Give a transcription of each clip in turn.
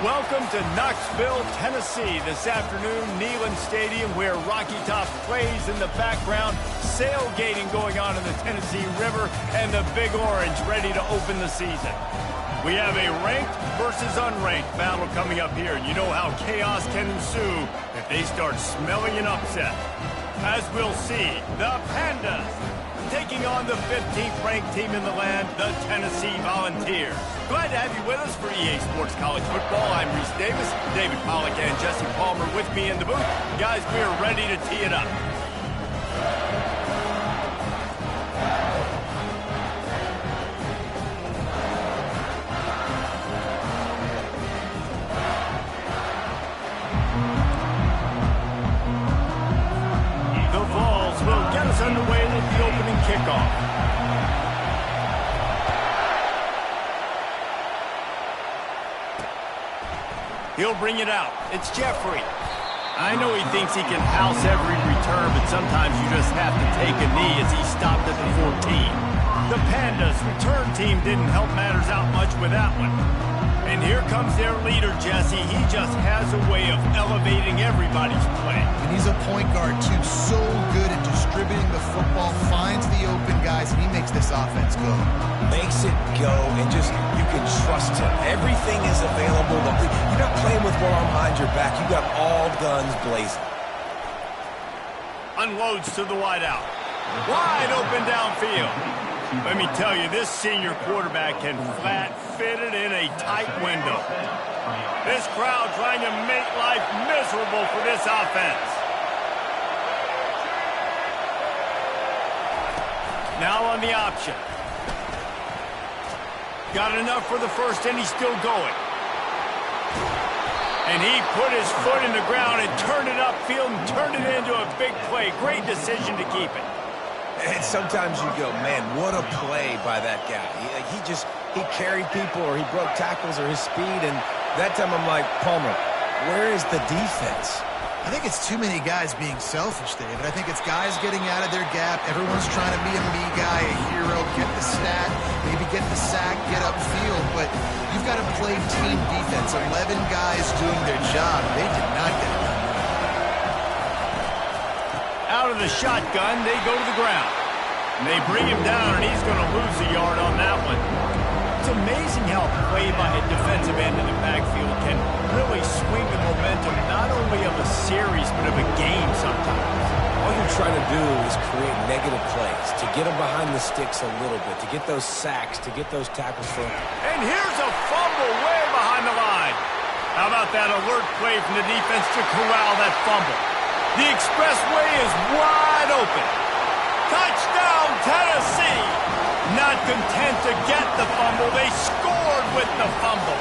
Welcome to Knoxville, Tennessee. This afternoon, Neyland Stadium, where Rocky Top plays in the background, sailgating going on in the Tennessee River, and the Big Orange ready to open the season. We have a ranked versus unranked battle coming up here, and you know how chaos can ensue if they start smelling an upset. As we'll see, the Pandas taking on the 15th ranked team in the land, the Tennessee Volunteers. Glad to have you with us for EA Sports College Football. I'm Reese Davis, David Pollack and Jesse Palmer with me in the booth. Guys, we are ready to tee it up. The Vols will get us underway with the opening kickoff. He'll bring it out. It's Jeffrey. I know he thinks he can house every return, but sometimes you just have to take a knee as he stopped at the 14. The Pandas' return team didn't help matters out much with that one. And here comes their leader, Jesse. He just has a way of elevating everybody's play. And he's a point guard, too. So good at distributing the football, finds the open guys, and he makes this offense go. Makes it go, and just, you can trust him. Everything is available. You're not playing with one arm behind your back. You got all guns blazing. Unloads to the wideout. Wide open downfield. Let me tell you, this senior quarterback can flat fit it in a tight window. This crowd trying to make life miserable for this offense. Now on the option. Got enough for the first, and he's still going. And he put his foot in the ground and turned it upfield and turned it into a big play. Great decision to keep it. And sometimes you go, man, what a play by that guy. He carried people, or he broke tackles, or his speed. And that time I'm like, Palmer, where is the defense? I think it's too many guys being selfish, David. I think it's guys getting out of their gap. Everyone's trying to be a me guy, a hero, get the stat, maybe get the sack, get upfield. But you've got to play team defense. 11 guys doing their job. They did not get it done. Out of the shotgun, they go to the ground. And they bring him down, and he's going to lose a yard on that one. It's amazing how play by a defensive end in the backfield can really swing the momentum not only of a series, but of a game sometimes. All you're trying to do is create negative plays, to get them behind the sticks a little bit, to get those sacks, to get those tackles for them. And here's a fumble way behind the line. How about that alert play from the defense to corral that fumble? The expressway is wide open. Touchdown, Tennessee! Not content to get the fumble, they scored with the fumble.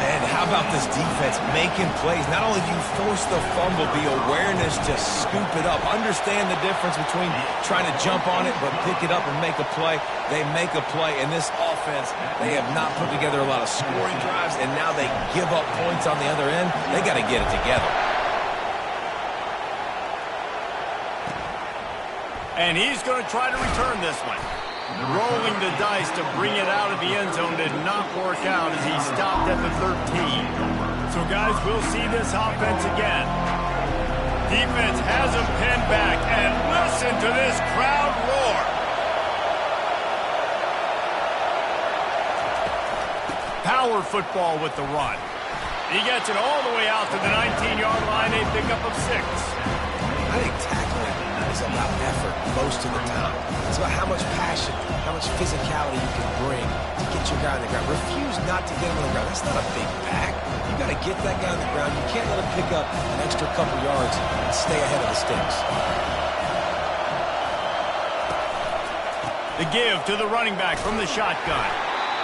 And how about this defense making plays? Not only do you force the fumble, the awareness to scoop it up. Understand the difference between trying to jump on it, but pick it up and make a play. They make a play, and this offense, they have not put together a lot of scoring drives, and now they give up points on the other end. They got to get it together. And he's going to try to return this one. Rolling the dice to bring it out of the end zone did not work out as he stopped at the 13. So, guys, we'll see this offense again. Defense has him pinned back, and listen to this crowd roar. Power football with the run. He gets it all the way out to the 19-yard line, a pickup of 6. I think tackling is about effort most of the time. It's about how much passion, how much physicality you can bring to get your guy on the ground. Refuse not to get him on the ground. That's not a big back. You got to get that guy on the ground. You can't let him pick up an extra couple yards and stay ahead of the sticks. The give to the running back from the shotgun.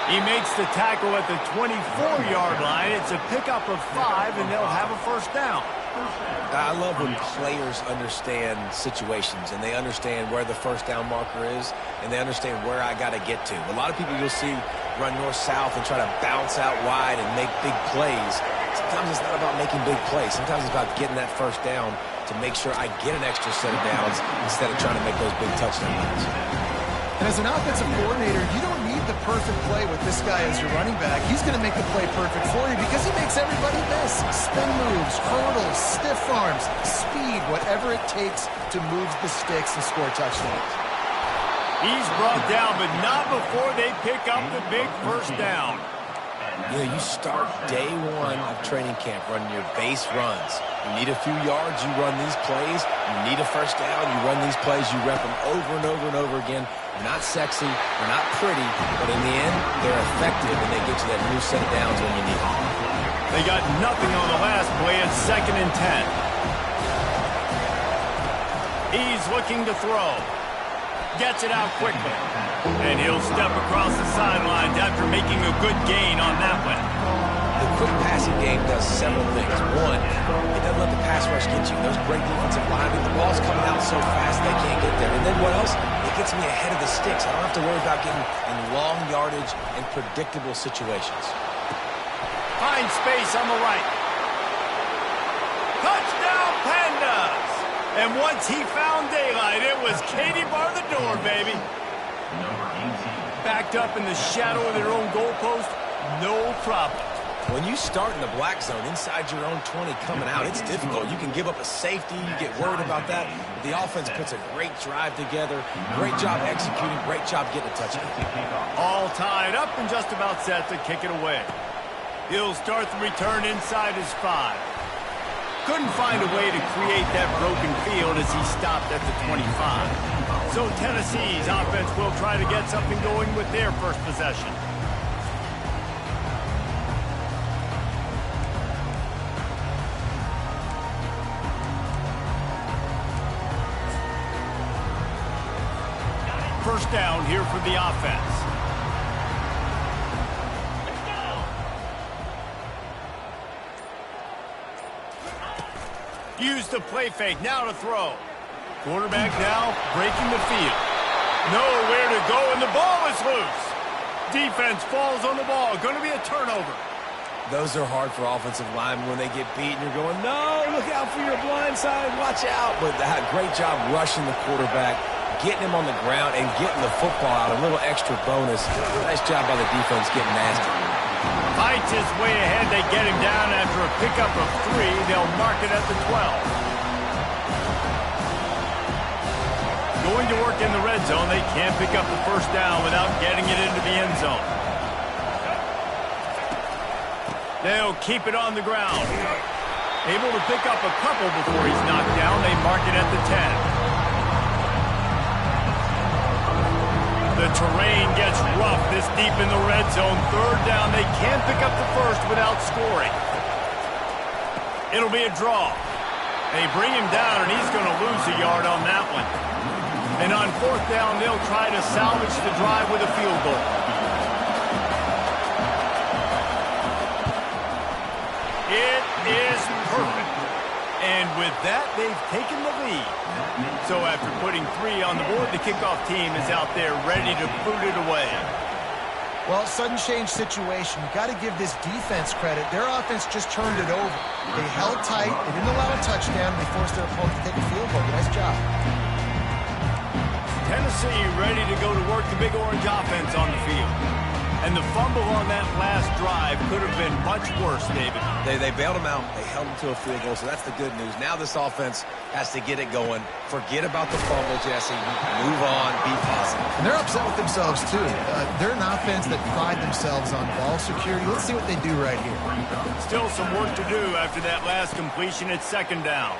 He makes the tackle at the 24-yard line. It's a pickup of 5, and they'll have a first down. I love when players understand situations and they understand where the first down marker is and they understand where I got to get to. A lot of people you'll see run north-south and try to bounce out wide and make big plays. Sometimes it's not about making big plays. Sometimes it's about getting that first down to make sure I get an extra set of downs instead of trying to make those big touchdown runs. And as an offensive coordinator, you don't need the perfect play with this guy as your running back, he's going to make the play perfect for you because he makes everybody miss. Spin moves, hurdles, stiff arms, speed, whatever it takes to move the sticks and score touchdowns. He's brought down, but not before they pick up the big first down. You know, you start day one of training camp running your base runs. You need a few yards, you run these plays. You need a first down, you run these plays. You rep them over and over and over again. They're not sexy, they're not pretty, but in the end, they're effective, and they get you that new set of downs when you need them. They got nothing on the last play at 2nd and 10. He's looking to throw. Gets it out quickly. And he'll step across the sidelines after making a good gain on that one. The quick passing game does several things. One, it doesn't let the pass rush get you. Those great defensive linemen, the ball's coming out so fast they can't get there. And then what else? It gets me ahead of the sticks. I don't have to worry about getting in long yardage and predictable situations. Finds space on the right. Touchdown, Pandas! And once he found daylight, it was Katie bar the door, baby. Backed up in the shadow of their own goalpost, no problem. When you start in the black zone inside your own 20 coming out, it's difficult. You can give up a safety. You get worried about that. But the offense puts a great drive together. Great job executing. Great job getting a touchdown. All tied up and just about set to kick it away. He'll start the return inside his 5. Couldn't find a way to create that broken field as he stopped at the 25. So Tennessee's offense will try to get something going with their first possession. First down here for the offense. Use the play fake, now to throw. Quarterback now breaking the field. Nowhere to go, and the ball is loose. Defense falls on the ball. Going to be a turnover. Those are hard for offensive linemen when they get beat and you're going, no, look out for your blind side, watch out. But that great job rushing the quarterback, getting him on the ground, and getting the football out. A little extra bonus. Nice job by the defense getting nasty. Fights his way ahead. They get him down after a pickup of 3. They'll mark it at the 12. Going to work in the red zone. They can't pick up the first down without getting it into the end zone. They'll keep it on the ground. Able to pick up a couple before he's knocked down. They mark it at the 10. The terrain gets rough this deep in the red zone. Third down. They can't pick up the first without scoring. It'll be a draw. They bring him down, and he's going to lose a yard on that one. And on fourth down, they'll try to salvage the drive with a field goal. It is perfect. And with that, they've taken the lead. So after putting 3 on the board, the kickoff team is out there ready to boot it away. Well, sudden change situation. You got to give this defense credit. Their offense just turned it over. They held tight. They didn't allow a touchdown. They forced their opponent to take a field goal. Nice job. Tennessee ready to go to work the Big Orange offense on the field. And the fumble on that last drive could have been much worse, David. They bailed him out. They held him to a field goal, so that's the good news. Now this offense has to get it going. Forget about the fumble, Jesse. Move on. Be positive. And they're upset with themselves, too. They're an offense that pride themselves on ball security. Let's see what they do right here. Still some work to do after that last completion at second down.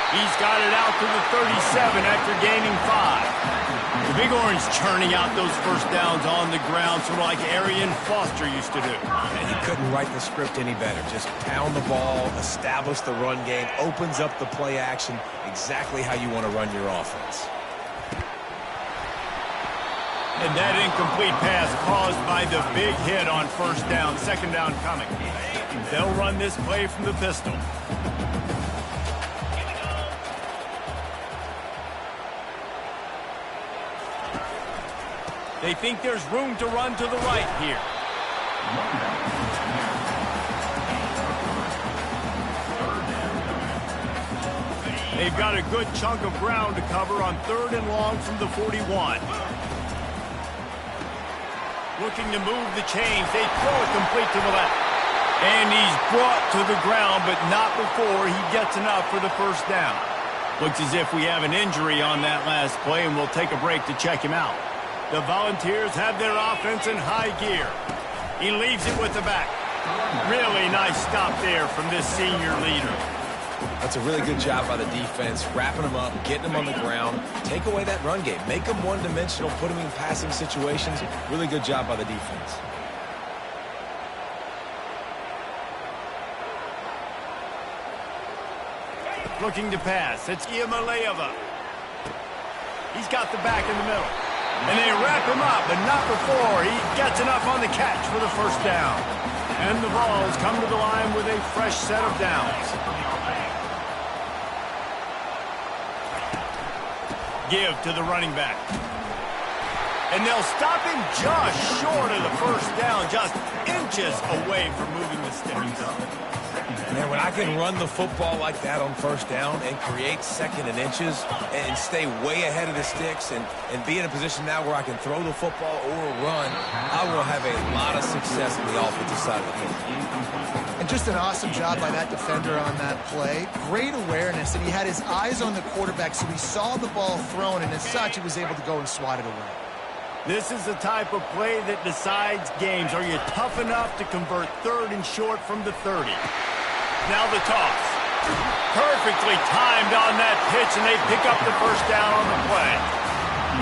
He's got it out to the 37 after gaining 5. The Big Orange churning out those first downs on the ground, sort of like Arian Foster used to do. And he couldn't write the script any better. Just pound the ball, establish the run game, opens up the play action, exactly how you want to run your offense. And that incomplete pass caused by the big hit on first down, second down coming. They'll run this play from the pistol. They think there's room to run to the right here. They've got a good chunk of ground to cover on 3rd and long from the 41. Looking to move the chains. They throw it complete to the left. And he's brought to the ground, but not before he gets enough for the first down. Looks as if we have an injury on that last play, and we'll take a break to check him out. The Volunteers have their offense in high gear. He leaves it with the back. Really nice stop there from this senior leader. That's a really good job by the defense, wrapping them up, getting them on the ground. Take away that run game. Make them one-dimensional, put them in passing situations. Really good job by the defense. Looking to pass. It's Iamaleava. He's got the back in the middle. And they wrap him up, but not before he gets enough on the catch for the first down. And the Vols come to the line with a fresh set of downs. Give to the running back. And they'll stop him just short of the first down, just inches away from moving the sticks. Man, when I can run the football like that on first down and create second and inches and stay way ahead of the sticks and be in a position now where I can throw the football or run, I will have a lot of success on the offensive side of the ball. And just an awesome job by that defender on that play. Great awareness, and he had his eyes on the quarterback, so he saw the ball thrown, and as such, he was able to go and swat it away. This is the type of play that decides games. Are you tough enough to convert third and short from the 30? Now the toss. Perfectly timed on that pitch, and they pick up the first down on the play.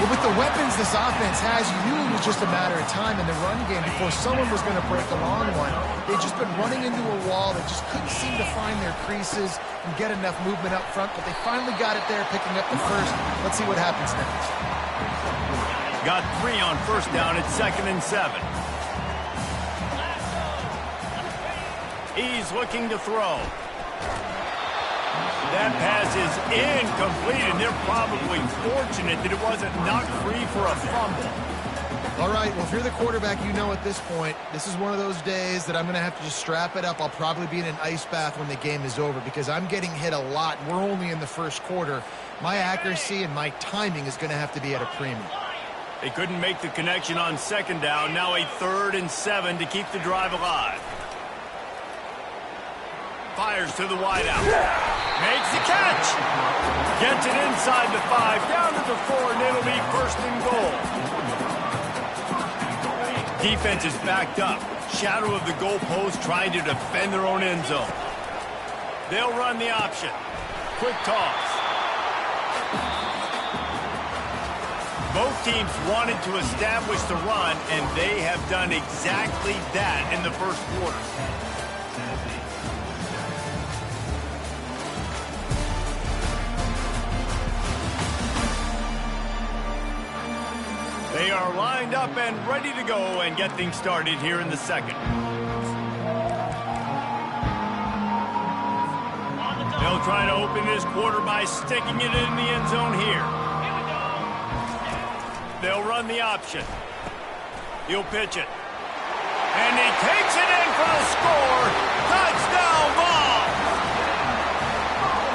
Well, with the weapons this offense has, you knew it was just a matter of time in the run game before someone was going to break a long one. They'd just been running into a wall. They just couldn't seem to find their creases and get enough movement up front, but they finally got it there, picking up the first. Let's see what happens next. Got 3 on first down at 2nd and 7. He's looking to throw. That pass is incomplete, and they're probably fortunate that it wasn't knocked free for a fumble. All right, well, if you're the quarterback, you know at this point, this is one of those days that I'm going to have to just strap it up. I'll probably be in an ice bath when the game is over because I'm getting hit a lot. We're only in the first quarter. My accuracy and my timing is going to have to be at a premium. They couldn't make the connection on 2nd down. Now a 3rd and 7 to keep the drive alive. Fires to the wideout. Makes the catch. Gets it inside the 5, down to the 4, and it'll be 1st and goal. Defense is backed up. Shadow of the goalpost trying to defend their own end zone. They'll run the option. Quick toss. Both teams wanted to establish the run, and they have done exactly that in the first quarter. They are lined up and ready to go and get things started here in the second. They'll try to open this quarter by sticking it in the end zone here. They'll run the option. He'll pitch it. And he takes it in for the score. Touchdown, Vols!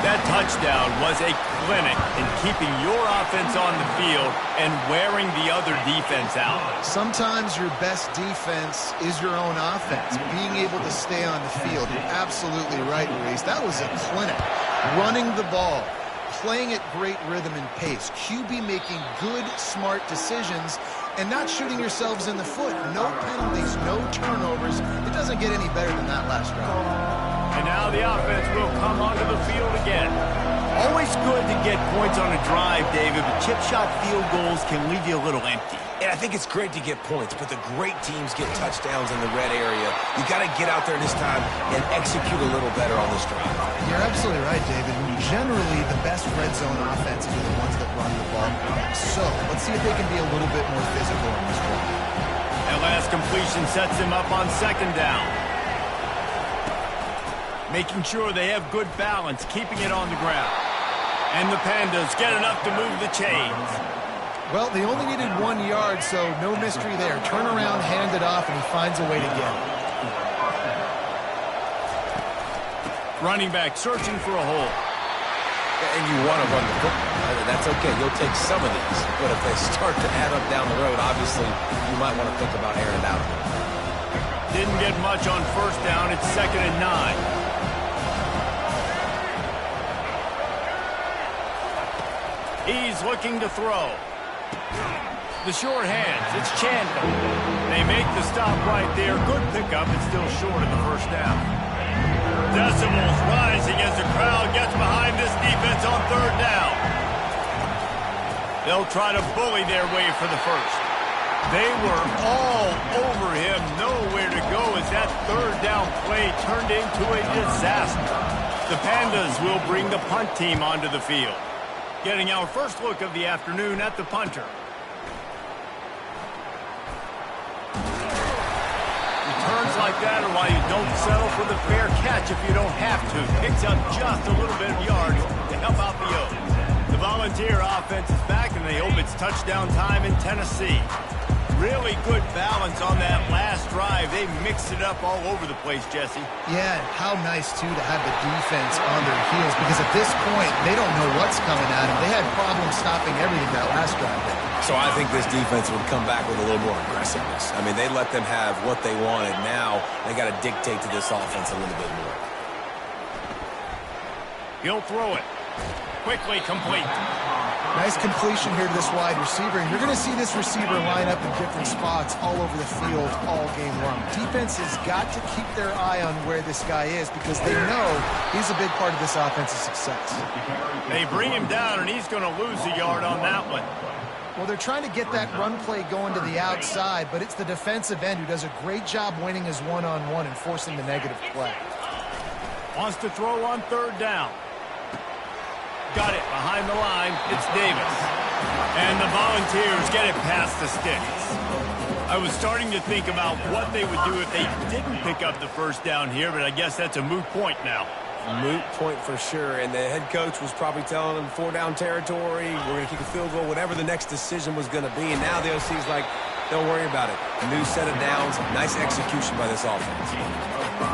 That touchdown was a clinic in keeping your offense on the field and wearing the other defense out. Sometimes your best defense is your own offense, being able to stay on the field. You're absolutely right, Reese. That was a clinic. Running the ball, playing at great rhythm and pace, QB making good, smart decisions, and not shooting yourselves in the foot. No penalties, no turnovers. It doesn't get any better than that last drive. And now the offense will come onto the field again. Always good to get points on a drive, David, but chip shot field goals can leave you a little empty. And I think it's great to get points, but the great teams get touchdowns in the red area. You got to get out there this time and execute a little better on this drive. You're absolutely right, David. Generally, the best red zone offenses are the ones that run the ball. So, let's see if they can be a little bit more physical on this drive. That last completion sets them up on 2nd down. Making sure they have good balance, keeping it on the ground. And the Pandas get enough to move the chains. Well, they only needed 1 yard, so no mystery there. Turn around, hand it off, and he finds a way to get it. Running back searching for a hole. And you want to run the football. That's okay. You'll take some of these. But if they start to add up down the road, obviously, you might want to think about airing it out. Didn't get much on first down. It's 2nd and 9. He's looking to throw. The short hands. It's Chandler. They make the stop right there. Good pickup. It's still short of the first down. Decibels rising as the crowd gets behind this defense on 3rd down. They'll try to bully their way for the first. They were all over him. Nowhere to go as that 3rd down play turned into a disaster. The Pandas will bring the punt team onto the field. Getting our first look of the afternoon at the punter. Returns like that are why you don't settle for the fair catch if you don't have to. Picks up just a little bit of yards to help out the O's. The Volunteer offense is back, and they hope it's touchdown time in Tennessee. Really good balance on that last drive. They mixed it up all over the place, Jesse. Yeah, and how nice, too, to have the defense on their heels, because at this point, they don't know what's coming at them. They had problems stopping everything that last drive. So I think this defense would come back with a little more aggressiveness. I mean, they let them have what they wanted. Now they got to dictate to this offense a little bit more. He'll throw it. Quickly complete. Nice completion here to this wide receiver, and you're going to see this receiver line up in different spots all over the field all game long. Defense has got to keep their eye on where this guy is because they know he's a big part of this offense's success. They bring him down, and he's going to lose a yard on that one. Well, they're trying to get that run play going to the outside, but it's the defensive end who does a great job winning his one-on-one and forcing the negative play. Wants to throw on 3rd down. Got it behind the line. It's Davis. And the Volunteers get it past the sticks. I was starting to think about what they would do if they didn't pick up the first down here, but I guess that's a moot point now. Moot point for sure, and the head coach was probably telling them 4-down territory, we're going to kick a field goal, whatever the next decision was going to be, and now the OC's like, don't worry about it. New set of downs, nice execution by this offense.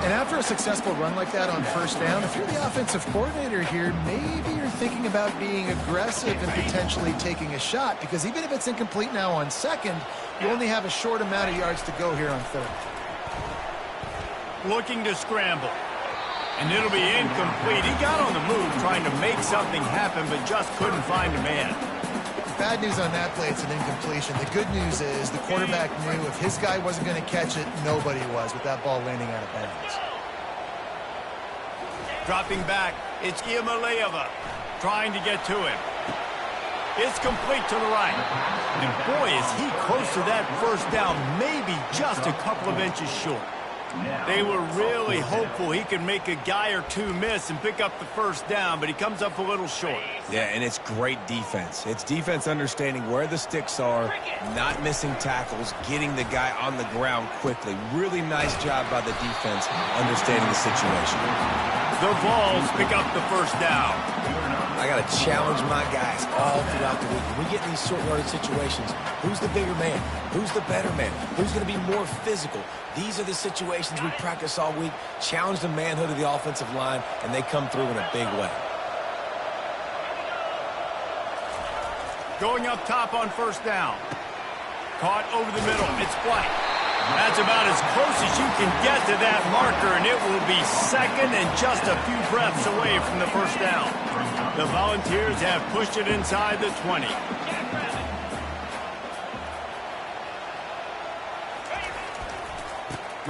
And after a successful run like that on first down, if you're the offensive coordinator here, maybe you're thinking about being aggressive and potentially taking a shot, because even if it's incomplete now on 2nd, you only have a short amount of yards to go here on 3rd. Looking to scramble. And it'll be incomplete. He got on the move trying to make something happen, but just couldn't find a man. Bad news on that play, it's an incompletion. The good news is the quarterback knew if his guy wasn't going to catch it, nobody was with that ball landing out of bounds. Dropping back, it's Iamaleava trying to get to him. It's complete to the right. And boy, is he close to that first down, maybe just a couple of inches short. They were really hopeful he could make a guy or two miss and pick up the first down, but he comes up a little short. Yeah, and it's great defense. It's defense understanding where the sticks are, not missing tackles, getting the guy on the ground quickly. Really nice job by the defense understanding the situation. The Vols pick up the first down. I got to challenge my guys all throughout the week. When we get in these short yardage situations, who's the bigger man? Who's the better man? Who's going to be more physical? These are the situations we practice all week. Challenge the manhood of the offensive line, and they come through in a big way. Going up top on first down. Caught over the middle. It's White. That's about as close as you can get to that marker, and it will be 2nd and just a few breaths away from the first down. The Volunteers have pushed it inside the 20.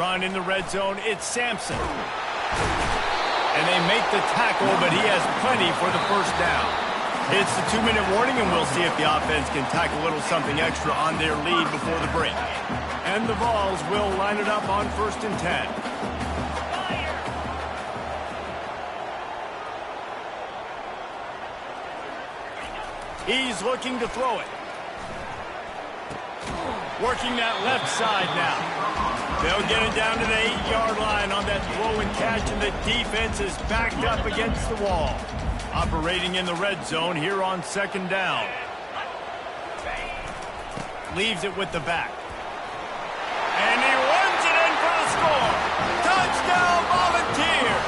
Run in the red zone, it's Sampson. And they make the tackle, but he has plenty for the first down. It's the 2-minute warning, and we'll see if the offense can tack a little something extra on their lead before the break. And the Vols will line it up on 1st and 10. He's looking to throw it. Working that left side now. They'll get it down to the 8-yard line on that throw and catch, and the defense is backed up against the wall. Operating in the red zone here on 2nd down. Leaves it with the back. And he runs it in for the score. Touchdown, Volunteers!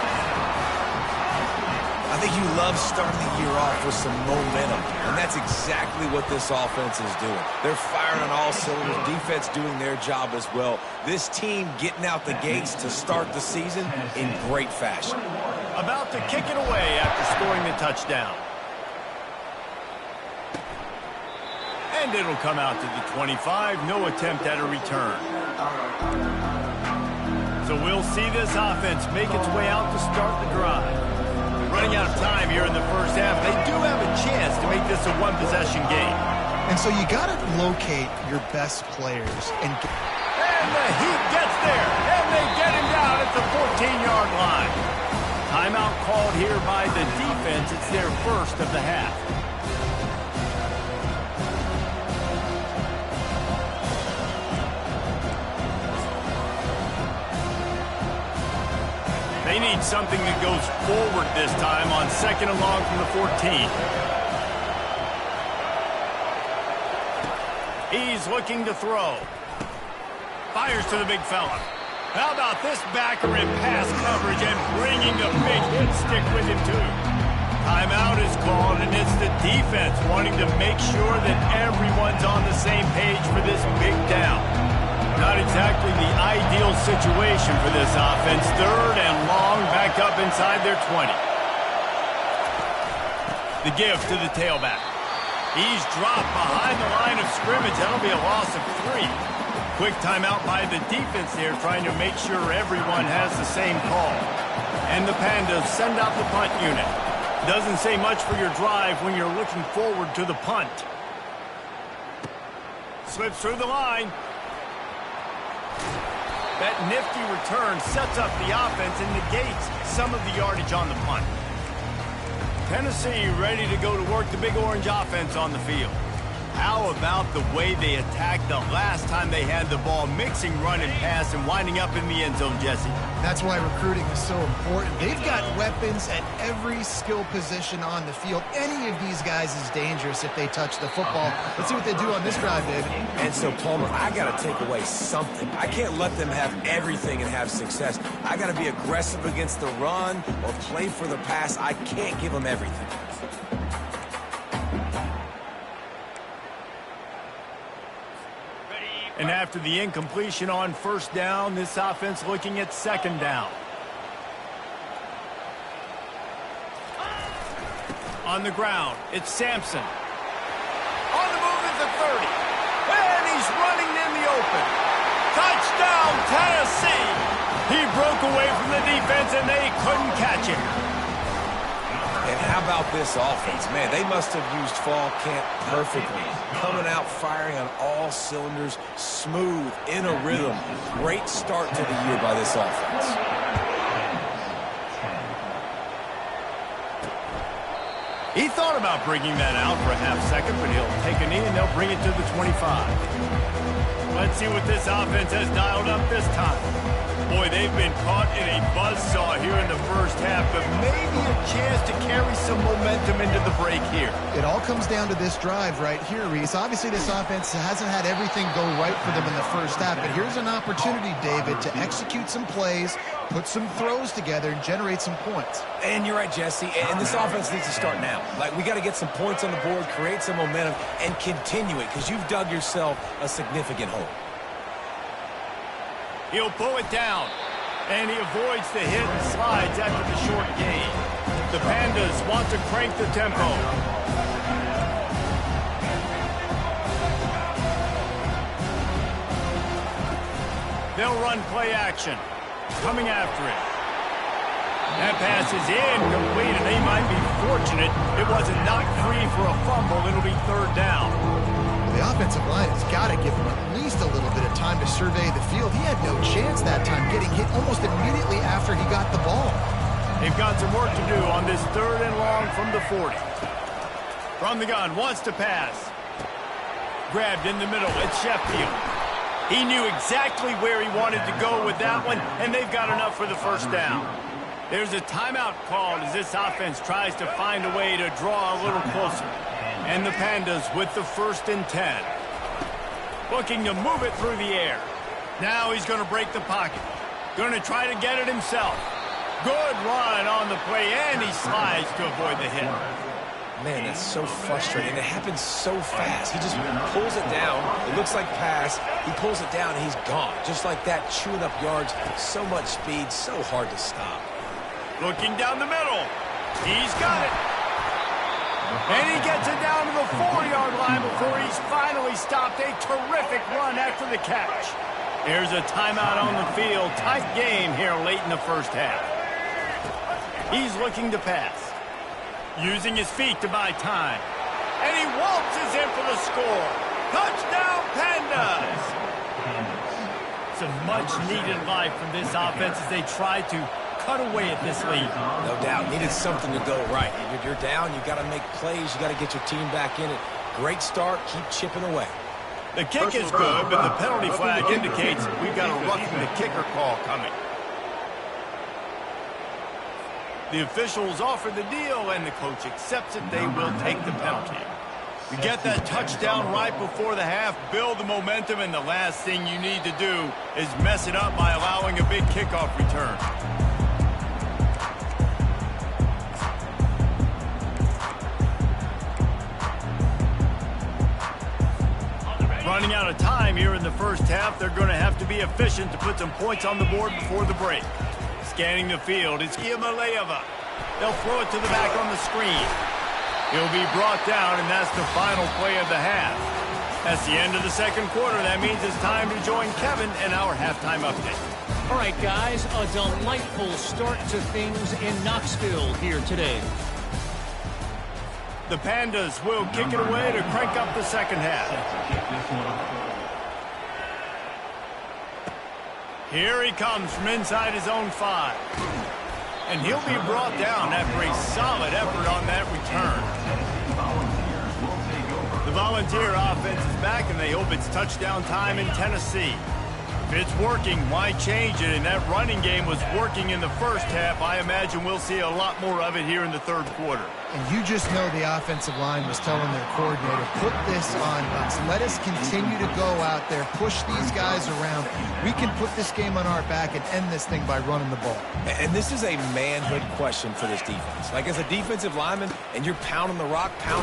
I think you love starting the year off with some momentum, and that's exactly what this offense is doing. They're firing on all cylinders, defense doing their job as well. This team getting out the gates to start the season in great fashion. About to kick it away after scoring the touchdown. And it'll come out to the 25. No attempt at a return. So we'll see this offense make its way out to start the drive. Running out of time here in the first half. They do have a chance to make this a one-possession game. And so you got to locate your best players. And the Heat gets there. And they get him down at the 14-yard line. Timeout called here by the defense. It's their first of the half. They need something that goes forward this time on 2nd and long from the 14. He's looking to throw. Fires to the big fella. How about this backer in pass coverage and bringing the big hit stick with him too. Timeout is called, and it's the defense wanting to make sure that everyone's on the same page for this big down. Not exactly the ideal situation for this offense. 3rd and long, back up inside their 20. The give to the tailback. He's dropped behind the line of scrimmage. That'll be a loss of 3. Quick timeout by the defense there, trying to make sure everyone has the same call. And the Pandas send out the punt unit. Doesn't say much for your drive when you're looking forward to the punt. Slips through the line. That nifty return sets up the offense and negates some of the yardage on the punt. Tennessee ready to go to work the Big Orange offense on the field. How about the way they attacked the last time they had the ball, mixing run and pass and winding up in the end zone, Jesse? that's why recruiting is so important. They've got weapons at every skill position on the field. Any of these guys is dangerous if they touch the football. Let's see what they do on this drive, David. And so, Palmer, I got to take away something. I can't let them have everything and have success. I got to be aggressive against the run or play for the pass. I can't give them everything. And after the incompletion on first down, this offense looking at second down. On the ground, it's Sampson. On the move at the 30. And he's running in the open. Touchdown, Tennessee! He broke away from the defense and they couldn't catch him. And how about this offense? Man, they must have used fall camp perfectly. Coming out firing on all cylinders, smooth, in a rhythm. Great start to the year by this offense. He thought about bringing that out for a half second, but he'll take a knee and they'll bring it to the 25. Let's see what this offense has dialed up this time. Boy, they've been caught in a buzzsaw here in the first half, but maybe a chance to carry some momentum into the break here. It all comes down to this drive right here, Reese. Obviously, this offense hasn't had everything go right for them in the first half, but here's an opportunity, David, to execute some plays, put some throws together, and generate some points. And you're right, Jesse, and this offense needs to start now. Like, we got to get some points on the board, create some momentum, and continue it, because you've dug yourself a significant hole. He'll pull it down, and he avoids the hit and slides after the short gain. The Pandas want to crank the tempo. They'll run play action. Coming after it. That pass is incomplete, and they might be fortunate it wasn't knocked free for a fumble. It'll be third down. The offensive line has got to give him at least a little bit of time to survey the field. He had no chance that time, getting hit almost immediately after he got the ball. They've got some work to do on this third and long from the 40. From the gun, wants to pass. Grabbed in the middle, it's Sheffield. He knew exactly where he wanted to go with that one, and they've got enough for the first down. There's a timeout called as this offense tries to find a way to draw a little closer. And the Pandas with the 1st and 10. Looking to move it through the air. Now he's going to break the pocket. Going to try to get it himself. Good run on the play, and he slides to avoid the hit. Man, that's so frustrating. It happens so fast. He just pulls it down. It looks like pass. He pulls it down, and he's gone. Just like that, chewing up yards. So much speed, so hard to stop. Looking down the middle. He's got it. And he gets it down to the 4-yard line before he's finally stopped. A terrific run after the catch. There's a timeout on the field. Tight game here late in the first half. He's looking to pass. Using his feet to buy time. And he waltzes in for the score. Touchdown, Pandas! Some much-needed life from this offense as they try to cut away at this lead. No doubt. Needed something to go right. If you're down, you got to make plays. You got to get your team back in it. Great start. Keep chipping away. The kick is good, but the penalty flag indicates we've got a roughing the kicker call coming. The officials offer the deal, and the coach accepts it. They will take the penalty. You get that touchdown right before the half, build the momentum, and the last thing you need to do is mess it up by allowing a big kickoff return. Running out of time here in the first half, they're going to have to be efficient to put some points on the board before the break. Scanning the field, it's Iamalayeva. They'll throw it to the back on the screen. He'll be brought down, and that's the final play of the half. That's the end of the second quarter. That means it's time to join Kevin in our halftime update. All right, guys, a delightful start to things in Knoxville here today. The Pandas will kick it away to crank up the second half. Here he comes from inside his own 5. And he'll be brought down after a solid effort on that return. The Volunteer offense is back, and they hope it's touchdown time in Tennessee. If it's working, why change it? And that running game was working in the first half. I imagine we'll see a lot more of it here in the third quarter. And you just know the offensive line was telling their coordinator, put this on us. Let us continue to go out there, push these guys around. We can put this game on our back and end this thing by running the ball. And this is a manhood question for this defense. Like, as a defensive lineman, and you're pounding the rock, like,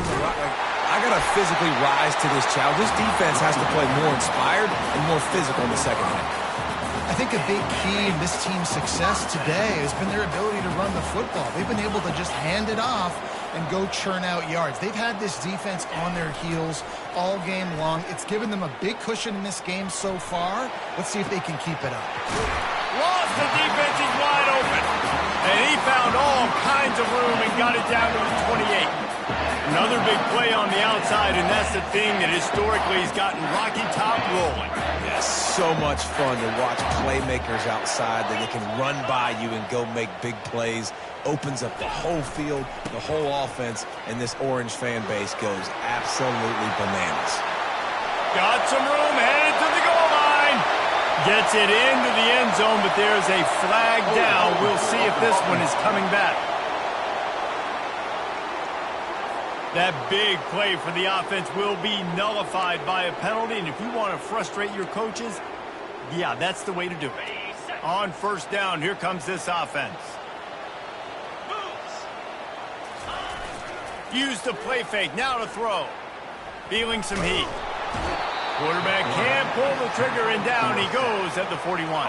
I got to physically rise to this challenge. This defense has to play more inspired and more physical in the second half. I think a big key in this team's success today has been their ability to run the football. They've been able to just hand it off and go churn out yards. They've had this defense on their heels all game long. It's given them a big cushion in this game so far. Let's see if they can keep it up. Lost the defense, he's wide open. And he found all kinds of room and got it down to the 28. Another big play on the outside, and that's the thing that historically has gotten Rocky Top rolling. Yeah, so much fun to watch playmakers outside that they can run by you and go make big plays. Opens up the whole field, the whole offense, and this Orange fan base goes absolutely bananas. Got some room, headed to the goal line. Gets it into the end zone, but there's a flag down. We'll see if this one is coming back. That big play for the offense will be nullified by a penalty, and if you want to frustrate your coaches, yeah, that's the way to do it. On first down, here comes this offense. Use the play fake, now to throw. Feeling some heat. Quarterback can't pull the trigger, and down he goes at the 41.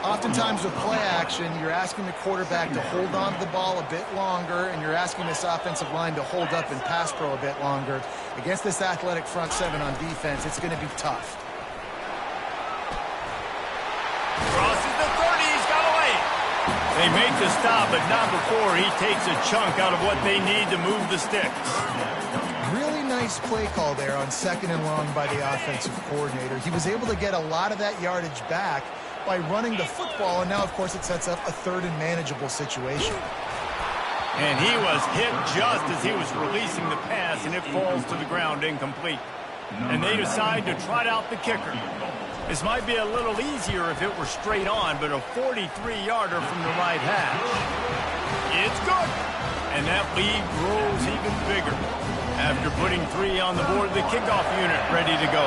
Oftentimes with play action, you're asking the quarterback to hold on to the ball a bit longer, and you're asking this offensive line to hold up and pass pro a bit longer. Against this athletic front seven on defense, it's going to be tough. Crosses the 30, he's got away. They make the stop, but not before he takes a chunk out of what they need to move the sticks. Really nice play call there on second and long by the offensive coordinator. He was able to get a lot of that yardage back by running the football, and now, of course, it sets up a third and manageable situation. And he was hit just as he was releasing the pass, and it falls to the ground incomplete. And they decide to trot out the kicker. This might be a little easier if it were straight on, but a 43-yarder from the right hash. It's good. And that lead grows even bigger. After putting 3 on the board, the kickoff unit ready to go.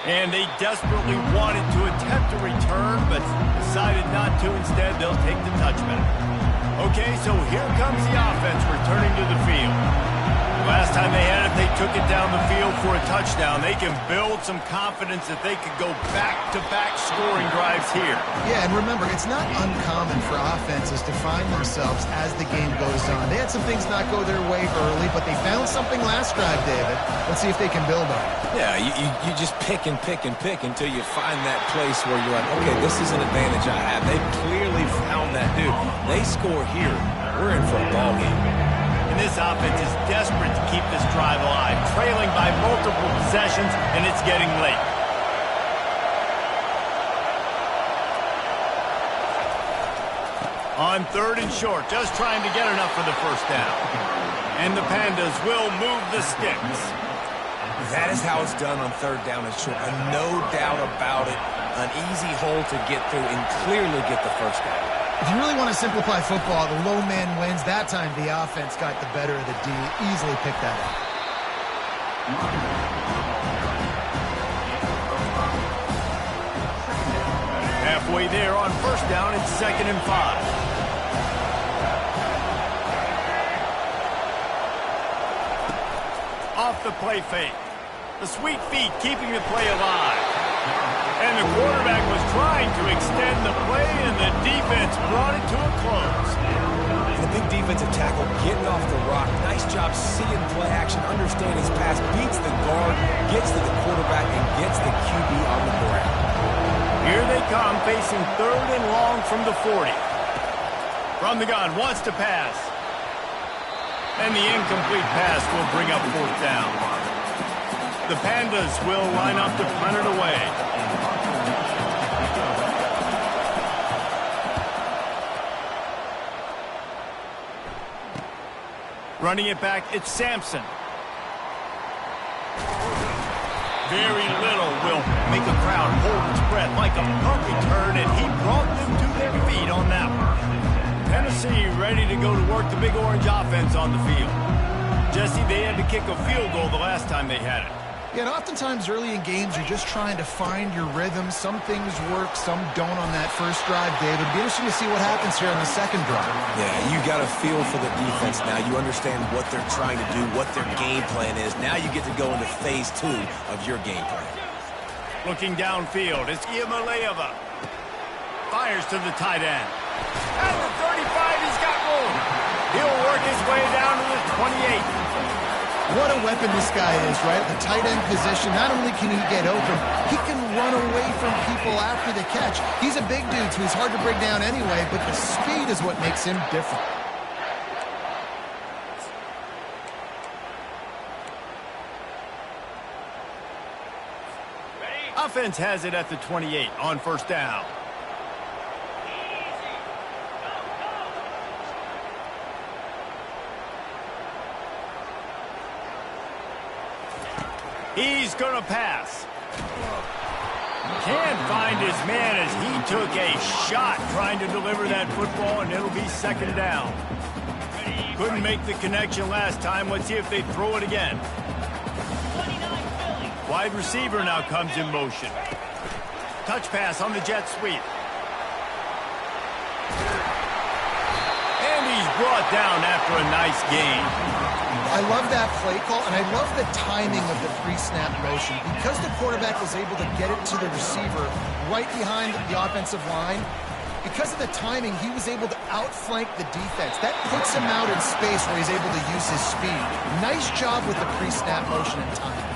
And they desperately wanted to attempt a return, but decided not to. Instead, they'll take the touchback. Okay, so here comes the offense returning to the field. Last time they had it, they took it down the field for a touchdown. They can build some confidence that they could go back-to-back scoring drives here. Yeah, and remember, it's not uncommon for offenses to find themselves as the game goes on. They had some things not go their way early, but they found something last drive, David. Let's see if they can build on it. Yeah, you just pick and pick and pick until you find that place where you're like, okay, this is an advantage I have. They clearly found that, dude. They score here. We're in for a ball game. And this offense is desperate to keep this drive alive, trailing by multiple possessions, and it's getting late. On 3rd and short, just trying to get enough for the first down. And the Pandas will move the sticks. That is how it's done on 3rd down and short. And no doubt about it, an easy hole to get through and clearly get the first down. If you really want to simplify football, the low man wins. That time the offense got the better of the D. Easily picked that up. Halfway there on 1st down, it's 2nd and 5. Off the play fake. The sweet feet keeping the play alive. And the quarterback was trying to extend the play, and the defense brought it to a close. And the big defensive tackle getting off the rock. Nice job seeing play action, understands his pass, beats the guard, gets to the quarterback, and gets the QB on the ground. Here they come, facing 3rd and long from the 40. From the gun, wants to pass. And the incomplete pass will bring up 4th down. The Pandas will line up to punt it away. Running it back, it's Sampson. Very little will make a crowd hold its breath like a punt return, and he brought them to their feet on that one. Tennessee ready to go to work the Big Orange offense on the field. Jesse, they had to kick a field goal the last time they had it. Yeah, and oftentimes early in games, you're just trying to find your rhythm. Some things work, some don't on that first drive, David. It'll be interesting to see what happens here on the second drive. Yeah, you got a feel for the defense now. You understand what they're trying to do, what their game plan is. Now you get to go into phase 2 of your game plan. Looking downfield, it's Iamaleava. Fires to the tight end. At the 35, he's got room. He'll work his way down to the 28. What a weapon this guy is, right? The tight end position, not only can he get open, he can run away from people after the catch. He's a big dude, so he's hard to break down anyway, but the speed is what makes him different. Offense has it at the 28 on 1st down. He's going to pass. Can't find his man as he took a shot trying to deliver that football, and it'll be 2nd down. Couldn't make the connection last time. Let's see if they throw it again. Wide receiver now comes in motion. Touch pass on the jet sweep. And he's brought down after a nice gain. I love that play call, and I love the timing of the pre-snap motion. Because the quarterback was able to get it to the receiver right behind the offensive line, because of the timing, he was able to outflank the defense. That puts him out in space where he's able to use his speed. Nice job with the pre-snap motion and timing.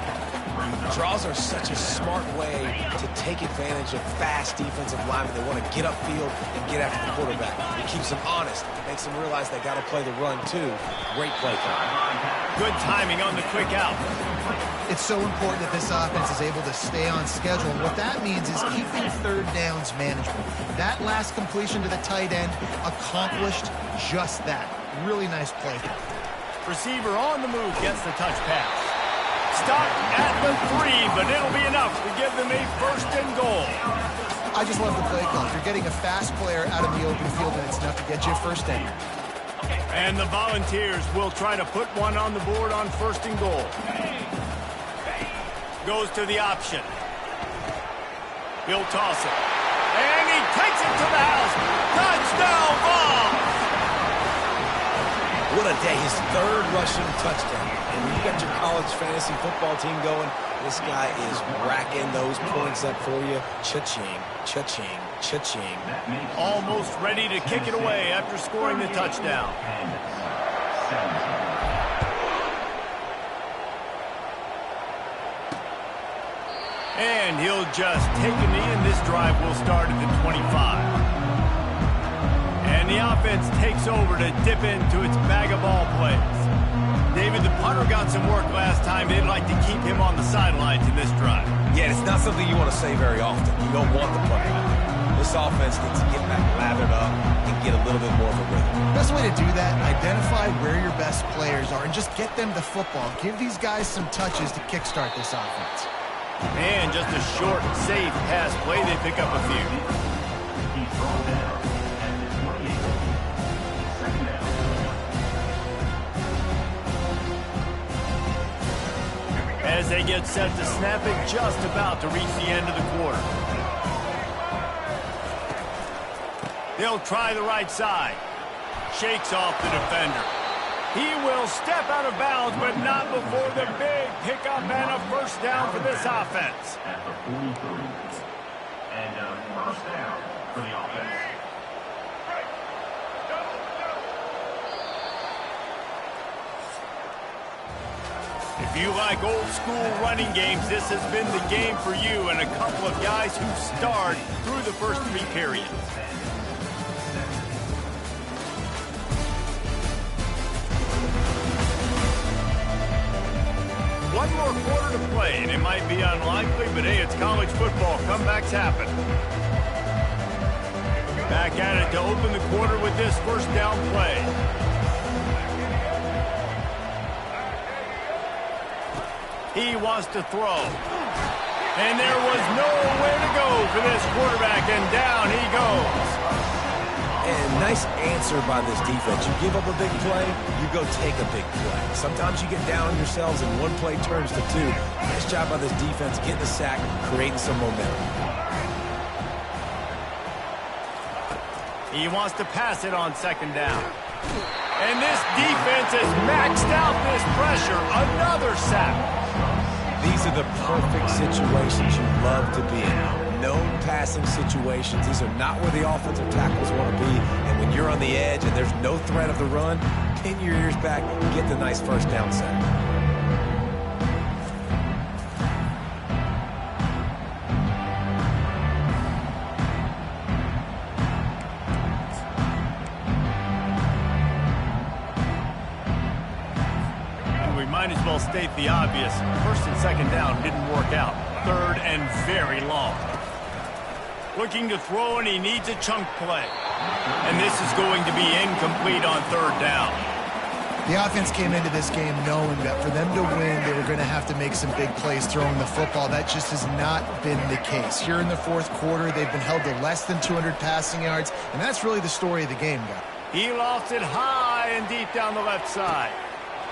Draws are such a smart way to take advantage of fast defensive linemen. They want to get upfield and get after the quarterback. It keeps them honest. Makes them realize they got to play the run, too. Great play call. Good timing on the quick out. It's so important that this offense is able to stay on schedule. And what that means is keeping 3rd downs manageable. That last completion to the tight end accomplished just that. Really nice play. Receiver on the move gets the touch pass. Stopped at the 3, but it'll be enough to give them a 1st and goal. I just love the play call. You're getting a fast player out of the open field, and it's enough to get you a 1st down. And the Volunteers will try to put one on the board on 1st and goal. Goes to the option. He'll toss it. And he takes it to the house. Touchdown ball! What a day. His third rushing touchdown. And when you got your college fantasy football team going, this guy is racking those points up for you. Cha-ching, cha-ching, cha-ching. Almost ready to kick it away after scoring the touchdown. And he'll just take a knee, and this drive will start at the 25. And the offense takes over to dip into its bag of ball plays. David, the punter got some work last time. They'd like to keep him on the sidelines in this drive. Yeah, it's not something you want to say very often. You don't want the punter out there. This offense needs to get back lathered up and get a little bit more of a rhythm. Best way to do that, identify where your best players are and just get them the football. Give these guys some touches to kickstart this offense. And just a short, safe pass play. They pick up a few. As they get set to snap it, just about to reach the end of the quarter. They'll try the right side. Shakes off the defender. He will step out of bounds, but not before the big pickup and a first down for this offense. At the 43. And a first down for the offense. If you like old school running games, this has been the game for you and a couple of guys who starred through the first three periods. One more quarter to play, and it might be unlikely, but hey, it's college football. Comebacks happen. Back at it to open the quarter with this first down play. He wants to throw. And there was nowhere to go for this quarterback, and down he goes. And nice answer by this defense. You give up a big play, you go take a big play. Sometimes you get down on yourselves and one play turns to two. Nice job by this defense getting the sack, creating some momentum. He wants to pass it on second down. And this defense has maxed out this pressure. Another sack. These are the perfect situations you love to be in. Known passing situations. These are not where the offensive tackles want to be. And when you're on the edge and there's no threat of the run, pin your ears back and get the nice first down sack. Might as well state the obvious. First and second down didn't work out. Third and very long. Looking to throw, and he needs a chunk play. And this is going to be incomplete on third down. The offense came into this game knowing that for them to win, they were going to have to make some big plays throwing the football. That just has not been the case. Here in the fourth quarter, they've been held to less than 200 passing yards, and that's really the story of the game, guys. He lost it high and deep down the left side.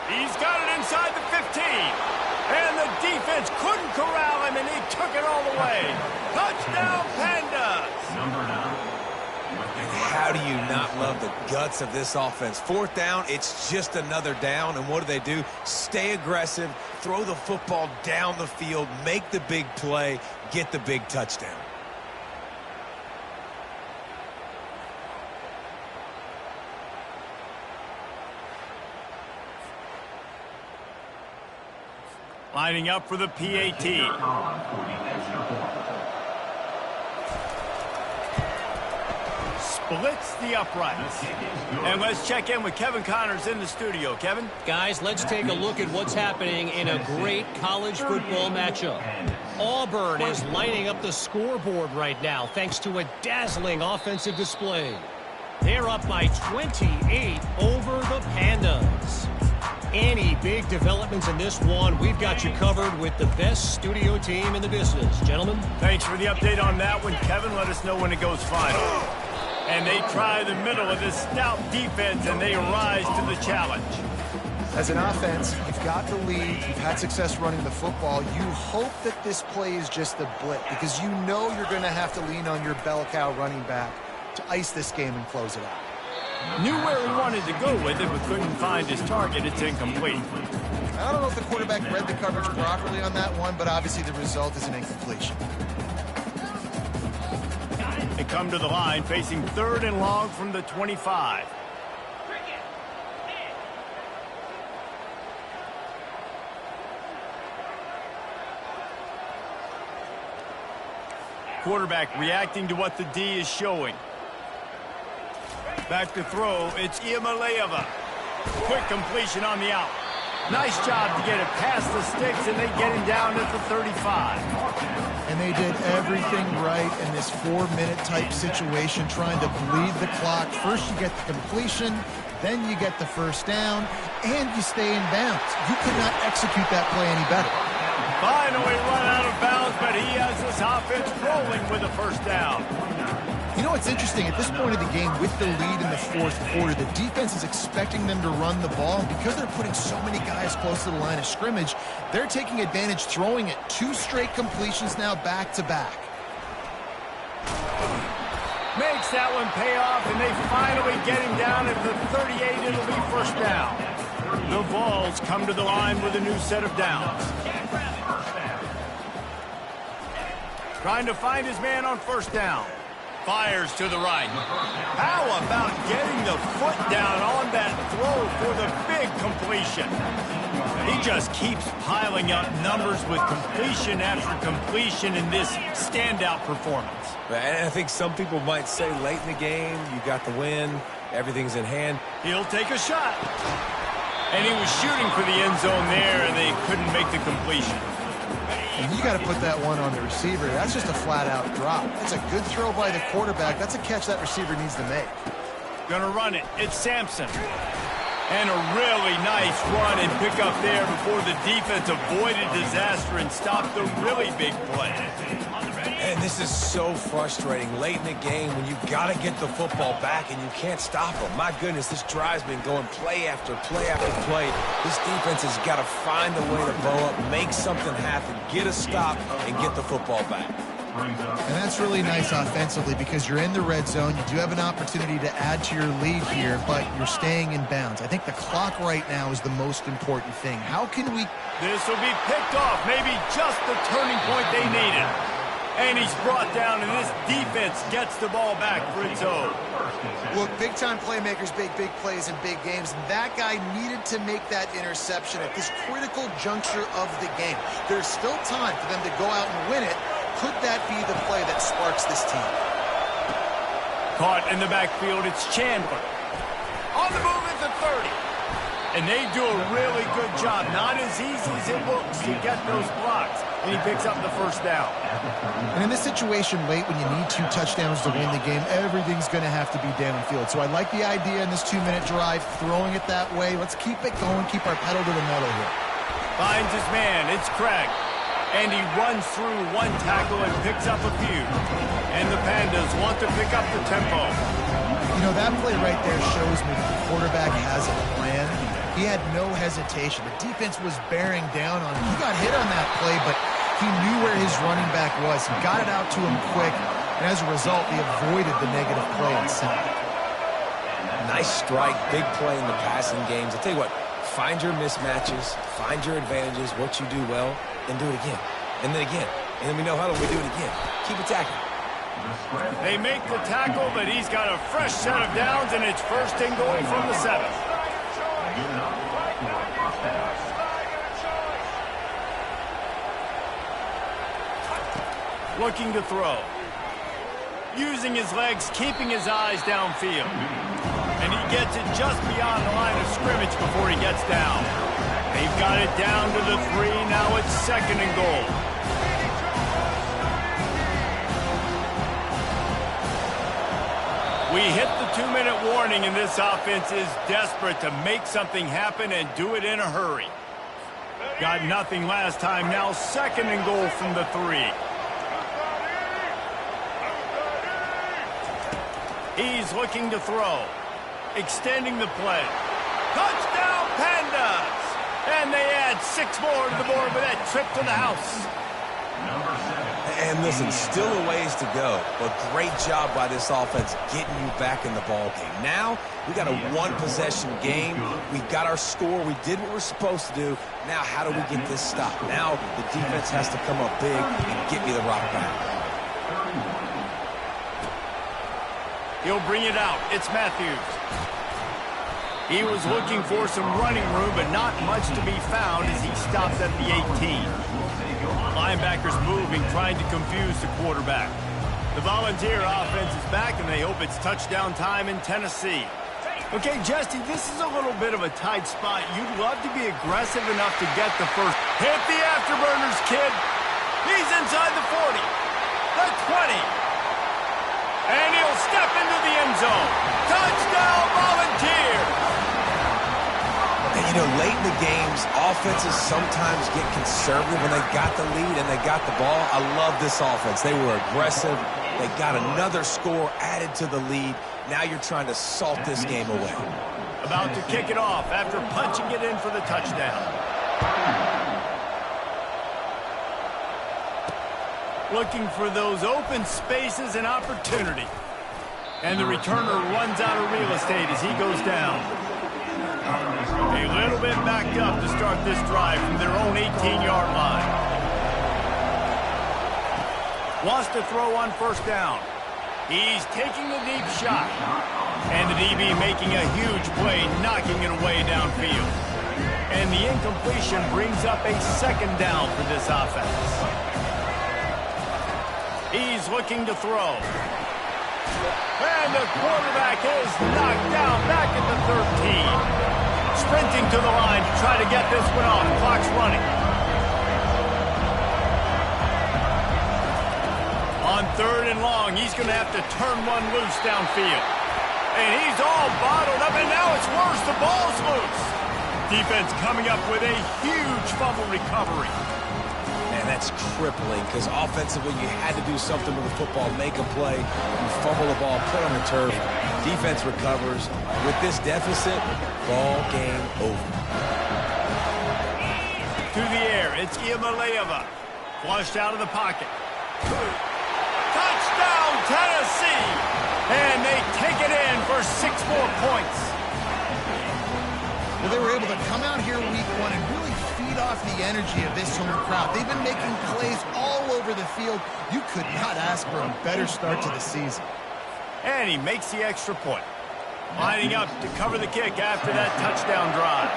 He's got it inside the 15. And the defense couldn't corral him, and he took it all the way. Touchdown, Pandas. Number 9. How do you not love the guts of this offense? Fourth down, it's just another down. And what do? Stay aggressive, throw the football down the field, make the big play, get the big touchdown. Lining up for the PAT. Splits the uprights. And let's check in with Kevin Connors in the studio. Kevin? Guys, let's take a look at what's happening in a great college football matchup. Auburn is lighting up the scoreboard right now thanks to a dazzling offensive display. They're up by 28 over the Pandas. Any big developments in this one, we've got you covered with the best studio team in the business. Gentlemen? Thanks for the update on that one, Kevin. Let us know when it goes final. And they try the middle of this stout defense, and they rise to the challenge. As an offense, you've got the lead, you've had success running the football. You hope that this play is just a blip because you know you're going to have to lean on your bell cow running back to ice this game and close it out. Knew where he wanted to go with it, but couldn't find his target. It's incomplete. I don't know if the quarterback read the coverage properly on that one, but obviously the result is an incompletion. They come to the line, facing 3rd and long from the 25. Quarterback reacting to what the D is showing. Back to throw, it's Iamaleava. Quick completion on the out. Nice job to get it past the sticks, and they get him down at the 35. And they did everything right in this 4-minute type situation, trying to bleed the clock. First you get the completion, then you get the first down, and you stay in bounds. You could not execute that play any better. Finally run out of bounds, but he has this offense rolling with a first down. You know what's interesting? At this point of the game, with the lead in the 4th quarter, the defense is expecting them to run the ball. And because they're putting so many guys close to the line of scrimmage, they're taking advantage, throwing it 2 straight completions now back-to-back. Makes that one pay off, and they finally get him down at the 38. It'll be first down. The Vols come to the line with a new set of downs. Trying to find his man on first down. Fires to the right. How about getting the foot down on that throw for the big completion? He just keeps piling up numbers with completion after completion in this standout performance. And I think some people might say late in the game, you got the win, everything's in hand. He'll take a shot. And he was shooting for the end zone there, and they couldn't make the completion. And you got to put that one on the receiver. That's just a flat-out drop. It's a good throw by the quarterback. That's a catch that receiver needs to make. Gonna run it. It's Sampson. And a really nice run and pick up there before the defense avoided disaster and stopped the really big play. And this is so frustrating late in the game when you got to get the football back and you can't stop them. My goodness, this drive's been going play after play after play. This defense has got to find a way to blow up, make something happen, get a stop, and get the football back. And that's really nice offensively because you're in the red zone. You do have an opportunity to add to your lead here, but you're staying in bounds. I think the clock right now is the most important thing. How can we... This will be picked off, maybe just the turning point they needed. And he's brought down, and this defense gets the ball back for its own. Look, big-time playmakers make big plays in big games, and that guy needed to make that interception at this critical juncture of the game. There's still time for them to go out and win it. Could that be the play that sparks this team? Caught in the backfield, it's Chandler. On the move at the 30. And they do a really good job. Not as easy as it looks to get those blocks. And he picks up the first down. And in this situation late when you need 2 touchdowns to win the game, everything's going to have to be downfield. So I like the idea in this 2-minute drive, throwing it that way. Let's keep it going, keep our pedal to the metal here. Finds his man, it's Craig. And he runs through 1 tackle and picks up a few. And the Pandas want to pick up the tempo. You know, that play right there shows me that the quarterback has a plan. He had no hesitation. The defense was bearing down on him. He got hit on that play, but he knew where his running back was. He got it out to him quick, and as a result, he avoided the negative play and center. Nice strike, big play in the passing games. I'll tell you what, find your mismatches, find your advantages, what you do well, and do it again. And then again. And then we know how do we do it again. Keep attacking. They make the tackle, but he's got a fresh set of downs, and it's first and goal from the 7. Looking to throw. Using his legs, keeping his eyes downfield. And he gets it just beyond the line of scrimmage before he gets down. They've got it down to the 3. Now it's second and goal. We hit the 2-minute warning, and this offense is desperate to make something happen and do it in a hurry. Got nothing last time. Now second and goal from the 3. He's looking to throw. Extending the play. Touchdown, Pandas! And they add 6 more to the board with that trip to the house. And listen, still a ways to go, but great job by this offense getting you back in the ball game. Now, we got a one-possession game. We got our score. We did what we're supposed to do. Now, how do we get this stopped? Now, the defense has to come up big and get me the rock back. He'll bring it out. It's Matthews. He was looking for some running room, but not much to be found as he stopped at the 18. Linebackers moving, trying to confuse the quarterback. The Volunteer offense is back, and they hope it's touchdown time in Tennessee. Okay, Jesse, this is a little bit of a tight spot. You'd love to be aggressive enough to get the first. Hit the afterburners, kid. He's inside the 40, the 20. And he'll step into the end zone. Touchdown, Volunteers! And, you know, late in the games, offenses sometimes get conservative when they got the lead and they got the ball. I love this offense. They were aggressive. They got another score added to the lead. Now you're trying to salt this game away. About to kick it off after punching it in for the touchdown. Looking for those open spaces and opportunity. And the returner runs out of real estate as he goes down. A little bit backed up to start this drive from their own 18-yard line. Wants to throw on first down. He's taking a deep shot. And the DB making a huge play, knocking it away downfield. And the incompletion brings up a second down for this offense. He's looking to throw. And the quarterback is knocked down back at the 13. Sprinting to the line to try to get this one off. Clock's running. On 3rd and long, he's going to have to turn one loose downfield. And he's all bottled up, and now it's worse. The ball's loose. Defense coming up with a huge fumble recovery. Man, that's crippling because offensively you had to do something with the football, make a play. You fumble the ball, put on the turf. Defense recovers. With this deficit, ball game over. To the air, it's Iamaleava. Flushed out of the pocket. Touchdown, Tennessee! And they take it in for 6 more points. Well, they were able to come out here week 1 and really feed off the energy of this home crowd. They've been making plays all over the field. You could not ask for a better start to the season. And he makes the extra point. Lining up to cover the kick after that touchdown drive.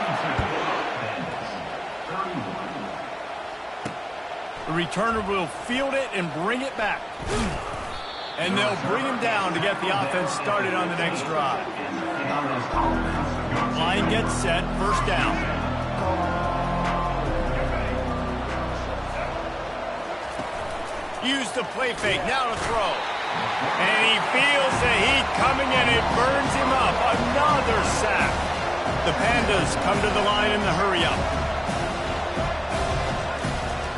The returner will field it and bring it back. And they'll bring him down to get the offense started on the next drive. Line gets set, first down. Use the play fake, now to throw. And he feels the heat coming and it burns him up. Another sack. The Pandas come to the line in the hurry up.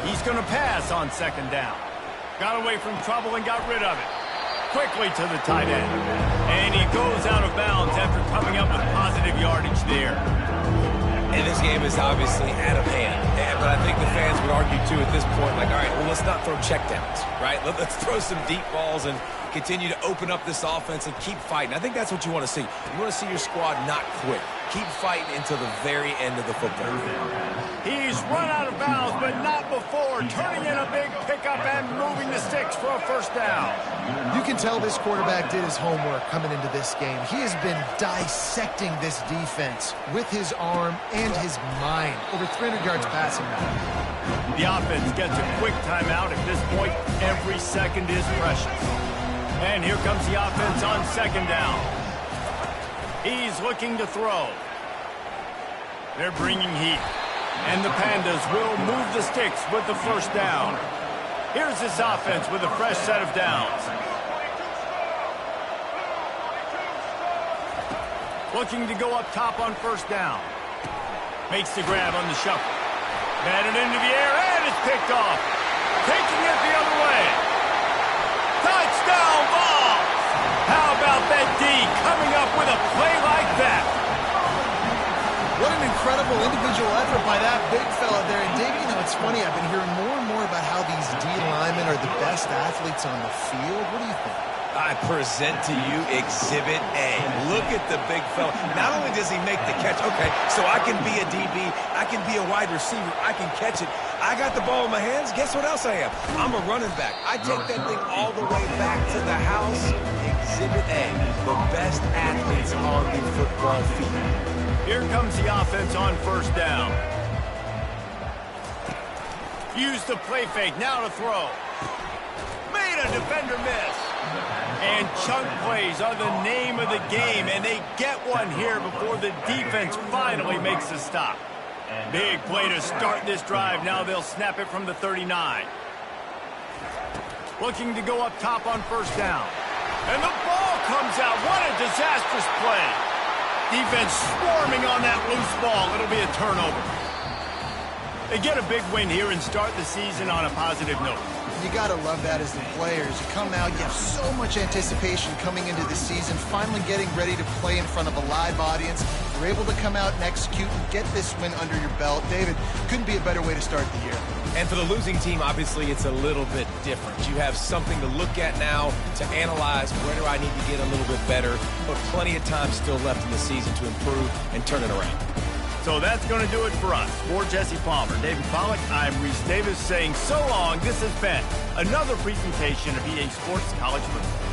He's going to pass on 2nd down. Got away from trouble and got rid of it. Quickly to the tight end. And he goes out of bounds after coming up with positive yardage there. And this game is obviously out of hand. But I think the fans would argue, too, at this point, like, all right, well, let's not throw checkdowns, right? Let's throw some deep balls and continue to open up this offense and keep fighting. I think that's what you want to see. You want to see your squad not quit. Keep fighting until the very end of the football game. He's run out of bounds, but not before. Turning in a big pickup and moving the sticks for a first down. You can tell this quarterback did his homework coming into this game. He has been dissecting this defense with his arm and his mind. Over 300 yards passing now. The offense gets a quick timeout. At this point, every second is precious. And here comes the offense on 2nd down. He's looking to throw. They're bringing heat. And the Pandas will move the sticks with the first down. Here's this offense with a fresh set of downs. Looking to go up top on first down. Makes the grab on the shuffle. Batted into the air, and it's picked off. Taking it the other way. Touchdown ball! How about that D coming up with a play like that? what an incredible individual effort by that big fella there. And Dave, you know, it's funny, I've been hearing more and more about how these D linemen are the best athletes on the field. What do you think? I present to you Exhibit A. Look at the big fella. Not only does he make the catch, okay, so I can be a DB, I can be a wide receiver, I can catch it. I got the ball in my hands. Guess what else I am? I'm a running back. I take that thing all the way back to the house. Exhibit A, the best athletes on the football field. Here comes the offense on first down. Use the play fake, now to throw. Made a defender miss. And chunk plays are the name of the game, and they get one here before the defense finally makes the stop. Big play to start this drive. Now they'll snap it from the 39. Looking to go up top on first down. And the ball comes out. What a disastrous play. Defense swarming on that loose ball. It'll be a turnover. They get a big win here and start the season on a positive note. You got to love that as the players. You come out, you have so much anticipation coming into the season, finally getting ready to play in front of a live audience. You're able to come out and execute and get this win under your belt. David, couldn't be a better way to start the year. And for the losing team, obviously, it's a little bit different. You have something to look at now to analyze where do I need to get a little bit better, but plenty of time still left in the season to improve and turn it around. So that's going to do it for us. For Jesse Palmer, David Pollack, I'm Reese Davis saying so long. This has been another presentation of EA Sports College Football.